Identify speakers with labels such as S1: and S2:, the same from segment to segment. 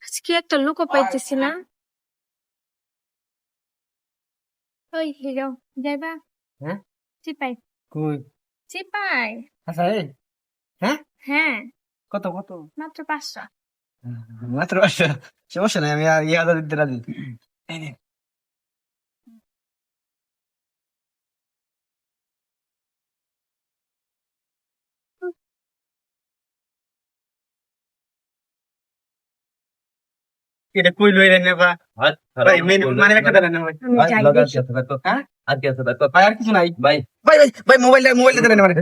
S1: আজকে একটা লোকও পাইতেছি না। ওই হিরো যাইবা?
S2: হ্যাঁ
S1: চিপাই
S2: কই
S1: চিপাই।
S2: আচ্ছা এই হ্যাঁ
S1: হ্যাঁ,
S2: কত কত
S1: মাত্র 500।
S2: মাত্র 500 সমস্যা নাই আমি ইয়ে আদা দিতে রাজি এই নে। এটা কই লই রে নেবা ভাই মেন মানে একটা দেন না ভাই
S1: আমি যাই দেখি।
S2: হ্যাঁ ভাই আর কিছু নাই ভাই ভাই ভাই ভাই মোবাইলটা দেন মানে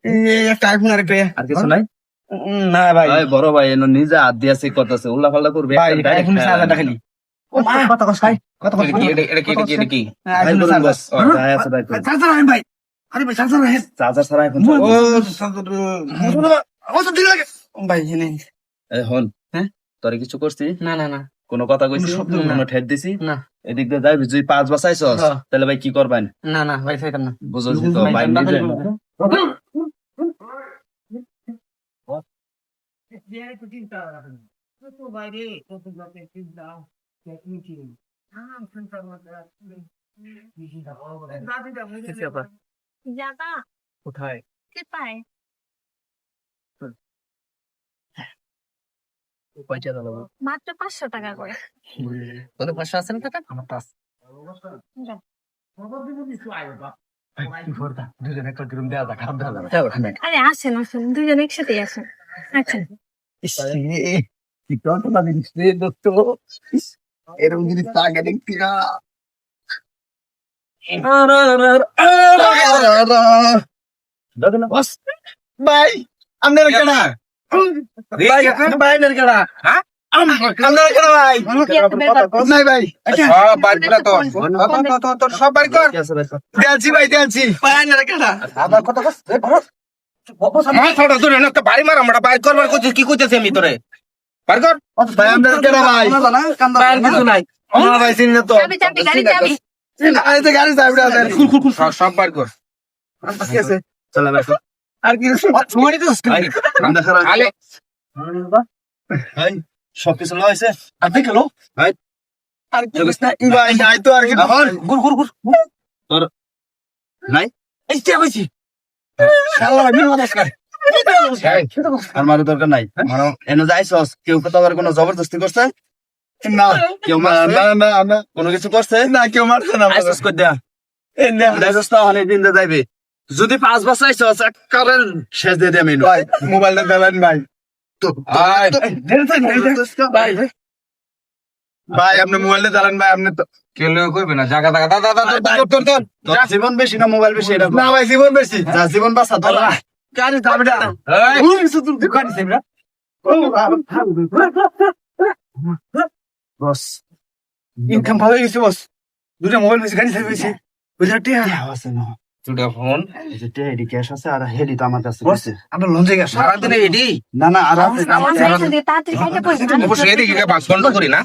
S2: এই একটা আইফোন আর একটা
S3: আর কিছু নাই
S2: না ভাই
S3: ভাই বড় ভাই এনো নিজে হাত দিয়ে আছে করতেছে উল্লা পাল্লা করবে
S2: ভাই
S3: একটা direct
S2: আইফোন
S3: খায়া
S2: সাদা
S3: লাগবে।
S2: খালি ও মা কত কষ্ট ভাই কত কষ্ট
S3: এটা কি
S2: আইফোন
S3: ভাই বলুন
S2: সাদা
S3: বস যাই আছে ভাই
S2: চার্জার আইন ভাই আরে ভাই চার্জার আইন
S3: চার্জার ছাড়া এখন
S2: ও চার্জার ও তো দিল লাগে ভাই এনে
S3: হন
S2: হ্যাঁ?
S3: তোরে কিছু করছি
S2: না না না
S3: কোনো কথা কইছি
S2: কোনো শব্দ না।
S3: কোনো ঠেট দিছি
S2: না
S3: এদিক দিয়ে যাই তুই 5 বাসাইছস
S2: হ্যাঁ।
S3: তাহলে ভাই কি করবেন
S2: না না ভাই চাইতাম না
S3: বুঝছিস তো
S2: ভাই,
S3: ভাই
S2: না,
S3: নিজে
S1: যাবা?
S2: কোথায়
S1: চিপাই।
S2: পয়সা দাও
S1: মাত্র 500 টাকা করে।
S2: তোদের 500 আছে না টাকা আমার পাস
S1: যাও।
S2: দুজন একটা রুম দেওয়া যায় খারাপ দেওয়া যাবে
S1: আরে আসেন আসেন, দুজন একসাথেই আসেন। আচ্ছা
S2: এরকম জিনিস আগে দেখছি না বস ভাই আপনার কেনা ভাই আপনার কেনা হ্যাঁ আপনার কেনা ভাই নাই ভাই তোর সব বাড়ি কর দিয়েছি ভাই দিয়েছি ভাই আপনার কেনা আবার কত
S4: বাড়ি মার আমরা বাইর করবার করছিস কি করতেছি আমি তোরে বার কর
S2: ভাই আপনার কেনা ভাই
S4: বাইর কিছু নাই
S2: না ভাই চিনি না তো
S1: চাবি চাবি গাড়ি চাবি।
S2: এই যে গাড়ি চাবি আছে
S4: সব বার কর
S2: ঠিক আছে
S3: চলে ভাই
S2: আর কি সময় তো
S3: আমরা খারাপ
S4: আলে
S3: ভাই সবকিছু লইছে
S2: আর দেখলো
S3: ভাই
S2: আর কি না ভাই নাই তো আর কি
S3: এখন
S4: গুর গুর গুর
S3: তোর নাই
S2: এই যে কইছি শালা ভাই বিনা দস্কার
S3: আর মারো দরকার নাই মারো এনে যাইছস কেউ কত আবার কোনো জবরদস্তি করছে
S2: না
S3: কেউ
S2: না
S3: মারছে
S2: না না না
S3: কোনো কিছু করছে
S2: না কেউ মারছে না
S3: আইসস কই দেয়া
S2: এই নে
S3: যাইছস তো অনেক দিন দে যাইবে যদি 5 বছর আইছস একবারে শেষ দিয়ে দে আমি
S2: ভাই মোবাইলটা দেবেন ভাই
S4: ভাই
S2: ভাই ভাই আপনি মোবাইলটা চালান ভাই আপনি তো
S4: কেউ কইবে না জায়গা দাদা দাদা তোর
S3: তোর জীবন বেশি না মোবাইল বেশি এটা
S2: না ভাই জীবন বেশি
S3: যা জীবন বাঁচা তোর
S2: গাড়ি চাবিটা
S4: এই
S2: উনি শুধু দোকান দিছে
S3: বস
S2: ইনকাম ভালো হয়ে গেছে বস দুটা মোবাইল বেশি গাড়ি চাবিছে বুঝাতে
S3: আছে না
S4: দুটা ফোন
S3: এই যে টেডি ক্যাশ আছে আর হেলি তো আমার কাছে
S2: বস আমরা লঞ্চ জায়গা
S4: সারাদিনে এডি
S3: না না আর আছে
S1: আমার সাথে তাড়াতাড়ি খাইতে পড়ে।
S4: অবশ্যই এদিকে বাস বন্ধ করি না